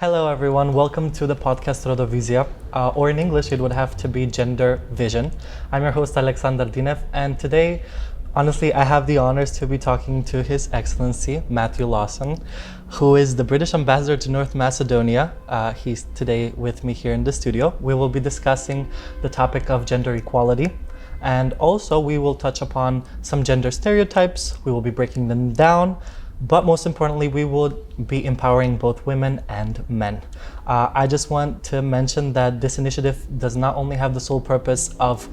Hello everyone, welcome to the Potkast Rodovizија, or in English it would have to be Gender Vision. I'm your host Alexander Dinev, and today, honestly, I have the honors to be talking to His Excellency Matthew Lawson, who is the British Ambassador to North Macedonia. He's today with me here in the studio. We will be discussing the topic of gender equality, and also we will touch upon some gender stereotypes. We will be breaking them down. But most importantly, we will be empowering both women and men. I just want to mention that this initiative does not only have the sole purpose of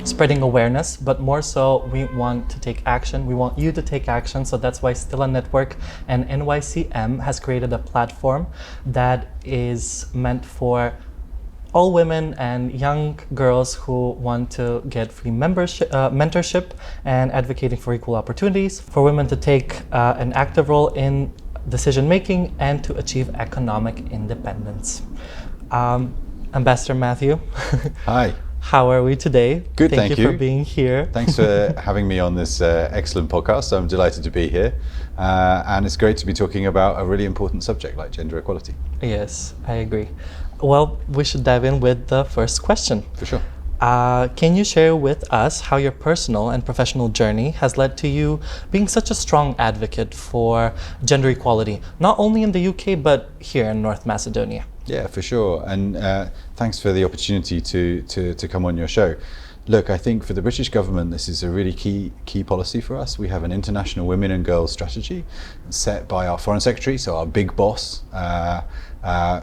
spreading awareness, but more so we want to take action. We want you to take action. So that's why Stella Network and NYCM has created a platform that is meant for all women and young girls who want to get free mentorship and advocating for equal opportunities, for women to take an active role in decision making and to achieve economic independence. Ambassador Matthew. Hi. How are we today? Good, thank you for being here. Thanks for having me on this excellent podcast. I'm delighted to be here. And it's great to be talking about a really important subject like gender equality. Yes, I agree. Well, we should dive in with the first question. For sure. Can you share with us how your personal and professional journey has led to you being such a strong advocate for gender equality, not only in the UK, but here in North Macedonia? Yeah, for sure. And thanks for the opportunity to come on your show. Look, I think for the British government, this is a really key policy for us. We have an international women and girls strategy set by our Foreign Secretary, so our big boss,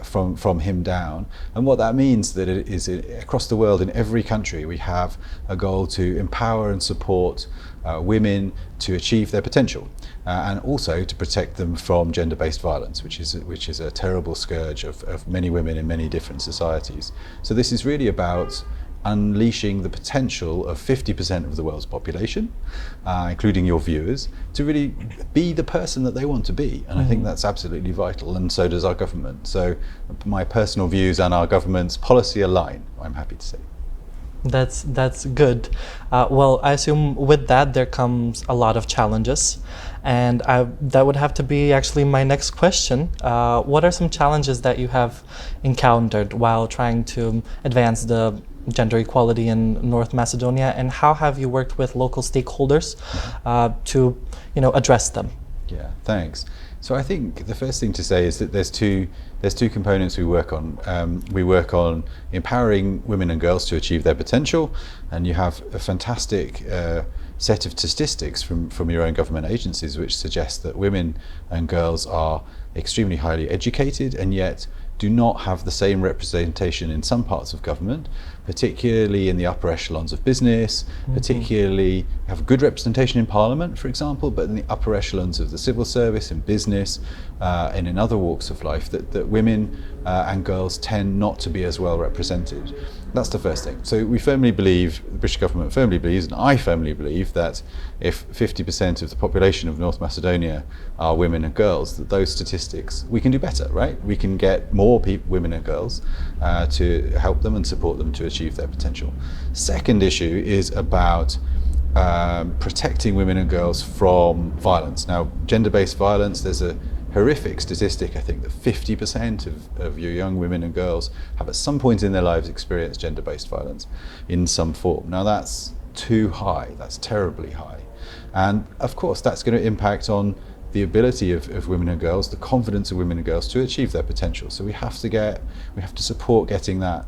from him down. And what that means that it is across the world, in every country, we have a goal to empower and support women to achieve their potential, and also to protect them from gender-based violence, which is a terrible scourge of many women in many different societies. So this is really about unleashing the potential of 50% of the world's population, including your viewers, to really be the person that they want to be. And I think that's absolutely vital, and so does our government. So my personal views and our government's policy align, I'm happy to say. That's good. Well, I assume with that there comes a lot of challenges, and that would have to be actually my next question. What are some challenges that you have encountered while trying to advance the gender equality in North Macedonia, and how have you worked with local stakeholders to address them? Yeah, thanks. So I think the first thing to say is that there's two components we work on. We work on empowering women and girls to achieve their potential, and you have a fantastic set of statistics from your own government agencies which suggest that women and girls are extremely highly educated and yet do not have the same representation in some parts of government, particularly in the upper echelons of business, particularly have good representation in Parliament, for example, but in the upper echelons of the civil service and business and in other walks of life, that women and girls tend not to be as well represented. That's the first thing. So we firmly believe, the British government firmly believes, and I firmly believe, that if 50% of the population of North Macedonia are women and girls, that those statistics, we can do better, right? We can get more women and girls to help them and support them to achieve their potential. Second issue is about protecting women and girls from violence. Now, gender-based violence, there's a horrific statistic, I think, that 50% of your young women and girls have at some point in their lives experienced gender-based violence in some form. Now that's too high, that's terribly high. And of course that's going to impact on the ability of women and girls, the confidence of women and girls to achieve their potential. So we have to support getting that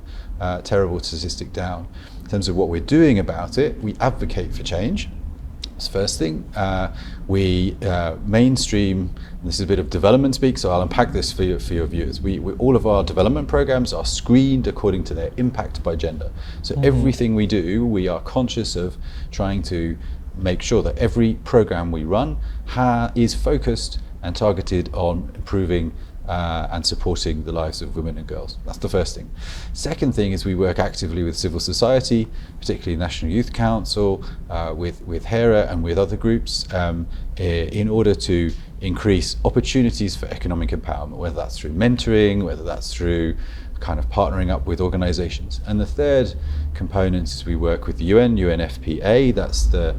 terrible statistic down. In terms of what we're doing about it, we advocate for change. That's the first thing. We mainstream, this is a bit of development speak, so I'll unpack this for your viewers. All of our development programs are screened according to their impact by gender. So everything we do, we are conscious of trying to make sure that every program we run is focused and targeted on improving and supporting the lives of women and girls. That's the first thing. Second thing is we work actively with civil society, particularly National Youth Council, with HERA and with other groups in order to increase opportunities for economic empowerment, whether that's through mentoring, whether that's through kind of partnering up with organizations. And the third component is we work with the UNFPA. That's the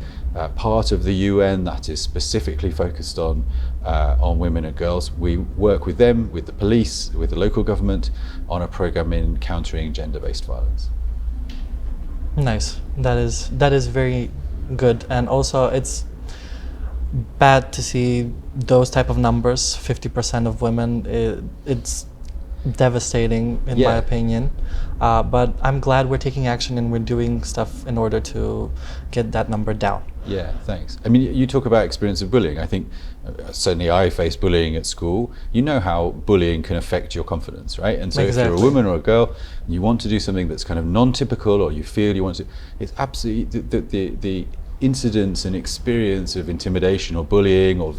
part of the UN that is specifically focused on women and girls. We work with them, with the police, with the local government on a program in countering gender-based violence. Nice. That is very good, and also it's bad to see those type of numbers. 50% of women. It's devastating in my opinion, but I'm glad we're taking action and we're doing stuff in order to get that number down. Yeah, thanks. I mean, you talk about experience of bullying. I think certainly I faced bullying at school. You know how bullying can affect your confidence, right? And so if you're a woman or a girl and you want to do something that's kind of non-typical, or you feel you want to, it's absolutely the incidence and experience of intimidation or bullying or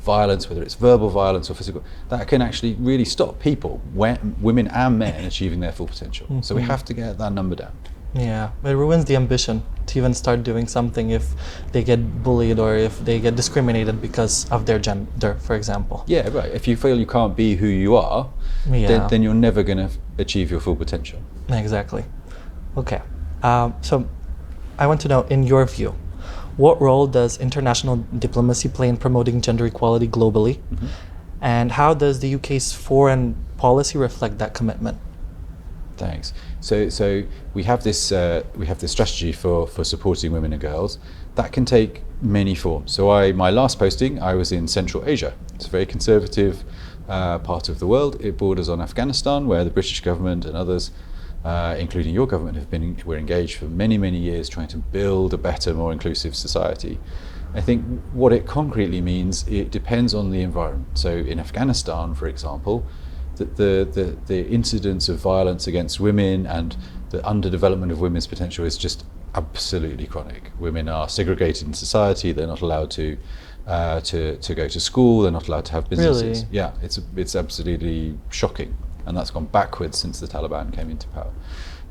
violence, whether it's verbal violence or physical, that can actually really stop people, women and men, achieving their full potential. Mm-hmm. So we have to get that number down. Yeah, it ruins the ambition to even start doing something if they get bullied or if they get discriminated because of their gender, for example. Yeah, right. If you feel you can't be who you are, then you're never going to achieve your full potential. Exactly. Okay. So I want to know, in your view, what role does international diplomacy play in promoting gender equality globally? Mm-hmm. And how does the UK's foreign policy reflect that commitment? Thanks. So we have this strategy for supporting women and girls that can take many forms. So my last posting, I was in Central Asia. It's a very conservative part of the world. It borders on Afghanistan, where the British government and others, including your government, were engaged for many years trying to build a better, more inclusive society. I think what it concretely means, it depends on the environment. So in Afghanistan, for example, the incidence of violence against women and the underdevelopment of women's potential is just absolutely chronic. Women are segregated in society. They're not allowed to go to school. They're not allowed to have businesses. Really? Yeah, it's absolutely shocking, and that's gone backwards since the Taliban came into power.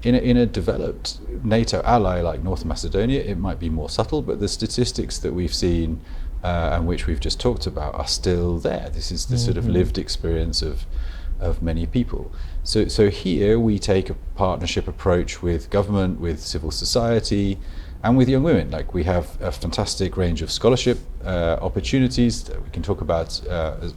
In a developed NATO ally like North Macedonia, it might be more subtle, but the statistics that we've seen and which we've just talked about are still there. This is the sort of lived experience of many people. So here we take a partnership approach with government, with civil society, and with young women. Like, we have a fantastic range of scholarship opportunities that we can talk about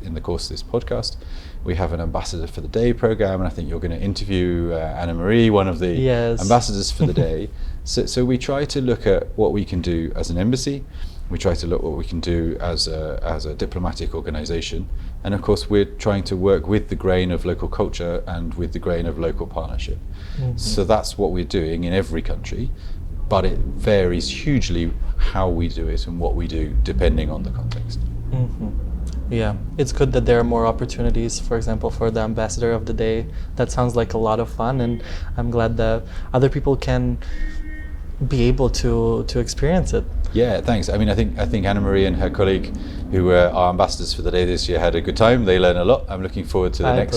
in the course of this podcast. We have an Ambassador for the Day program, and I think you're going to interview Anna Marie, one of the ambassadors for the day. So we try to look at what we can do as an embassy. We try to look at what we can do as a diplomatic organisation, and of course we're trying to work with the grain of local culture and with the grain of local partnership. Mm-hmm. So that's what we're doing in every country, but it varies hugely how we do it and what we do depending on the context. Mm-hmm. Yeah, it's good that there are more opportunities, for example, for the Ambassador of the Day. That sounds like a lot of fun, and I'm glad that other people can be able to experience it. Yeah, thanks. I mean, I think Anna Marie and her colleague, who were our ambassadors for the day this year, had a good time. They learn a lot. I'm looking forward to the next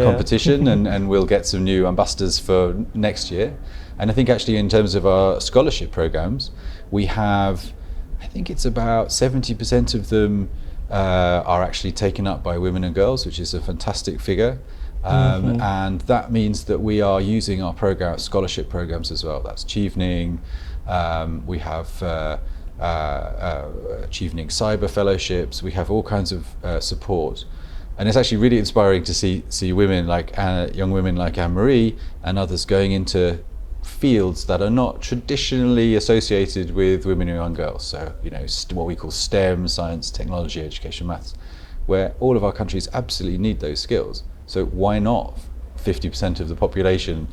competition, and we'll get some new ambassadors for next year. And I think actually in terms of our scholarship programs, we have, I think it's about 70% of them are actually taken up by women and girls, which is a fantastic figure. And that means that we are using our scholarship programs as well. That's Chevening. We have Chevening Cyber Fellowships. We have all kinds of support, and it's actually really inspiring to see women like young women like Anne Marie and others going into fields that are not traditionally associated with women and young girls. So what we call STEM, science, technology, education, maths, where all of our countries absolutely need those skills. So why not 50% of the population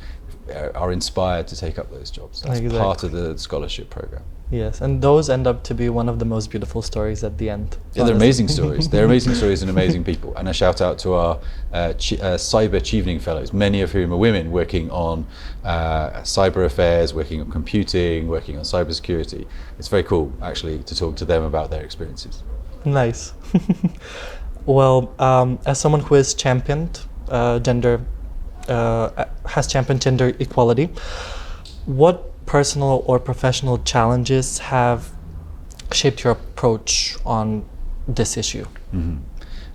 are inspired to take up those jobs? That's part of the scholarship program. Yes, and those end up to be one of the most beautiful stories at the end. Yeah, they're amazing stories. They're amazing stories and amazing people. And a shout out to our cyber Chevening fellows, many of whom are women working on cyber affairs, working on computing, working on cybersecurity. It's very cool actually to talk to them about their experiences. Nice. Well, as someone who has championed gender equality, what personal or professional challenges have shaped your approach on this issue? Mm-hmm.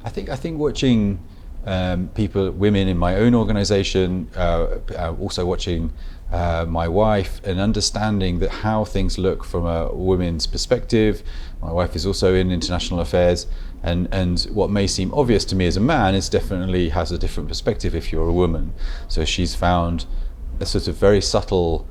I think watching women in my own organization, also watching my wife and understanding that how things look from a woman's perspective. My wife is also in international affairs, and what may seem obvious to me as a man is definitely has a different perspective if you're a woman. So she's found a sort of very subtle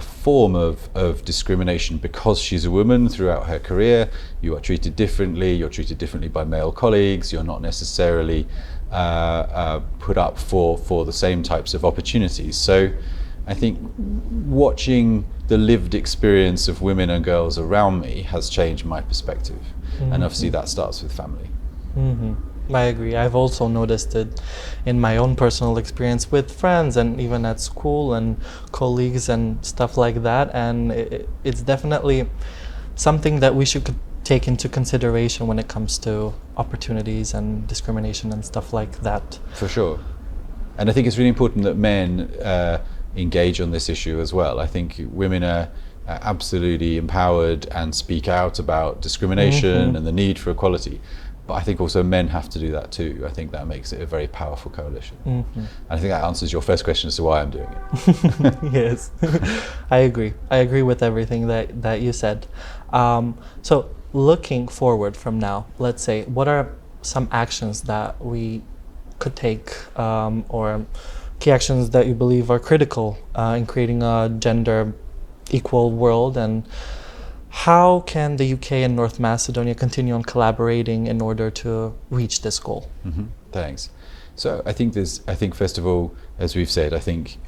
form of discrimination because she's a woman throughout her career. You are treated differently, you're treated differently by male colleagues, you're not necessarily put up for the same types of opportunities. So I think watching the lived experience of women and girls around me has changed my perspective. Mm-hmm. And obviously that starts with family. Mm-hmm. I agree. I've also noticed it in my own personal experience with friends and even at school and colleagues and stuff like that. And it's definitely something that we should take into consideration when it comes to opportunities and discrimination and stuff like that. For sure. And I think it's really important that men engage on this issue as well. I think women are absolutely empowered and speak out about discrimination mm-hmm. and the need for equality. But I think also men have to do that too. I think that makes it a very powerful coalition. Mm-hmm. And I think that answers your first question as to why I'm doing it. Yes, I agree. I agree with everything that you said. So looking forward from now, let's say, what are some actions that we could take or key actions that you believe are critical in creating a gender equal world, and how can the UK and North Macedonia continue on collaborating in order to reach this goal? Mm-hmm. Thanks. So I think first of all, as we've said, I think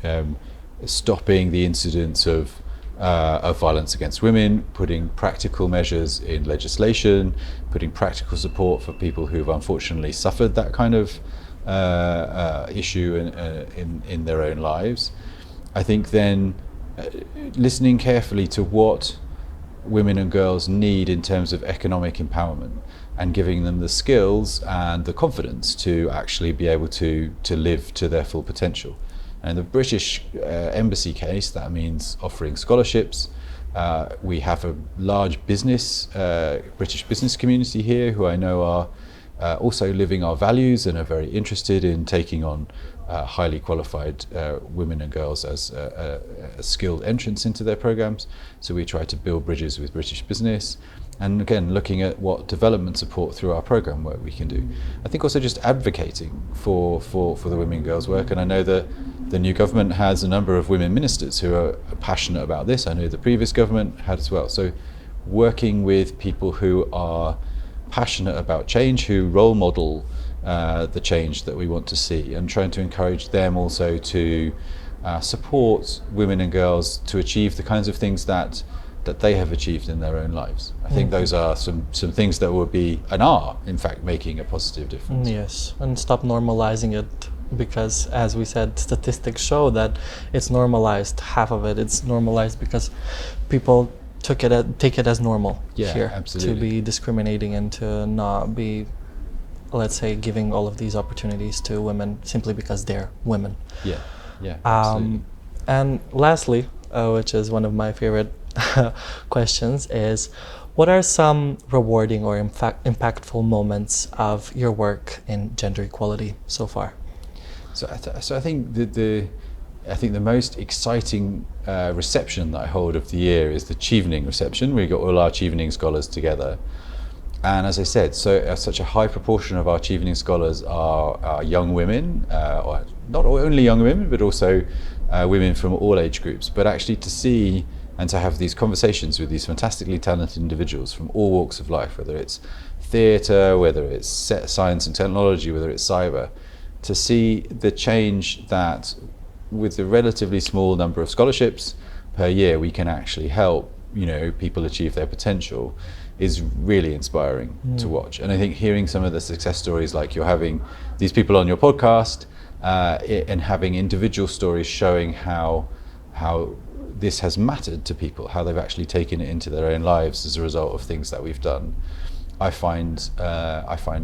stopping the incidence of violence against women, putting practical measures in legislation, putting practical support for people who've unfortunately suffered that kind of issue in their own lives. I think then listening carefully to what women and girls need in terms of economic empowerment and giving them the skills and the confidence to actually be able to live to their full potential. And in the British embassy case, that means offering scholarships. We have a large British business community here who I know are also living our values and are very interested in taking on highly qualified women and girls as a skilled entrance into their programs. So we try to build bridges with British business, and again looking at what development support through our program work we can do. I think also just advocating for the women and girls work, and I know that the new government has a number of women ministers who are passionate about this. I know the previous government had as well. So working with people who are passionate about change, who role model the change that we want to see, and trying to encourage them also to support women and girls to achieve the kinds of things that they have achieved in their own lives. I think those are some things that will be and are in fact making a positive difference. Yes, and stop normalizing it, because as we said, statistics show that it's normalized. Half of it's normalized because people take it as normal here. Absolutely. To be discriminating and to not be, let's say, giving all of these opportunities to women simply because they're women. Yeah, absolutely. And lastly, which is one of my favorite questions, is what are some rewarding or impactful moments of your work in gender equality so far? So I think the most exciting reception that I hold of the year is the Chevening reception. We got all our Chevening scholars together. And as I said, such a high proportion of our Chevening scholars are young women, or not only young women, but also women from all age groups. But actually to see and to have these conversations with these fantastically talented individuals from all walks of life, whether it's theatre, whether it's science and technology, whether it's cyber, to see the change that with the relatively small number of scholarships per year we can actually help people achieve their potential is really inspiring to watch. And I think hearing some of the success stories, like you're having these people on your podcast and having individual stories showing how this has mattered to people, how they've actually taken it into their own lives as a result of things that we've done, I find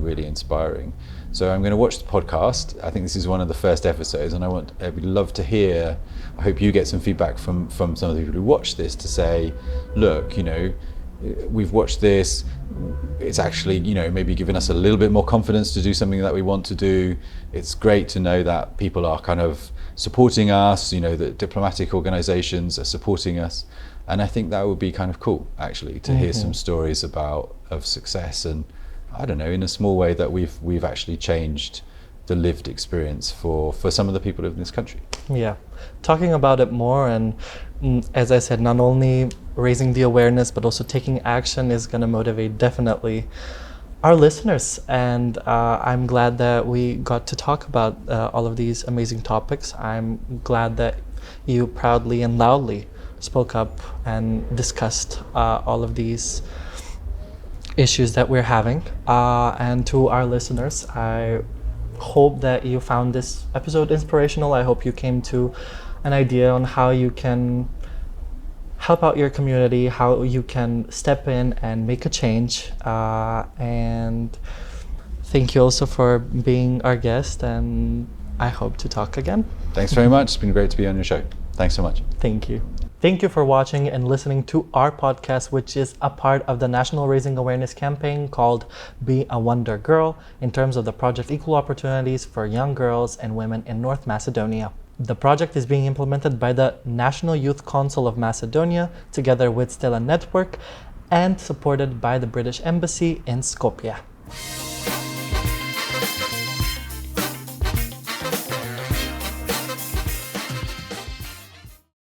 really inspiring. So I'm going to watch the podcast. I think this is one of the first episodes, and I would love to hear. I hope you get some feedback from some of the people who watch this to say, look, we've watched this, it's actually, you know, maybe given us a little bit more confidence to do something that we want to do. It's great to know that people are kind of supporting us, you know, that diplomatic organizations are supporting us. And I think that would be kind of cool, actually, to hear some stories of success, and I don't know, in a small way, that we've actually changed the lived experience for some of the people in this country. Yeah, talking about it more, and as I said, not only raising the awareness but also taking action is going to motivate definitely our listeners. And I'm glad that we got to talk about all of these amazing topics. I'm glad that you proudly and loudly spoke up and discussed all of these issues that we're having. And to our listeners, I hope that you found this episode inspirational. I hope you came to an idea on how you can help out your community, how you can step in and make a change. And thank you also for being our guest, and I hope to talk again. Thanks very much. It's been great to be on your show. Thanks so much. Thank you. Thank you for watching and listening to our podcast, which is a part of the National Raising Awareness campaign called Be a Wonder Girl, in terms of the Project Equal Opportunities for Young Girls and Women in North Macedonia. The project is being implemented by the National Youth Council of Macedonia, together with Stella Network, and supported by the British Embassy in Skopje.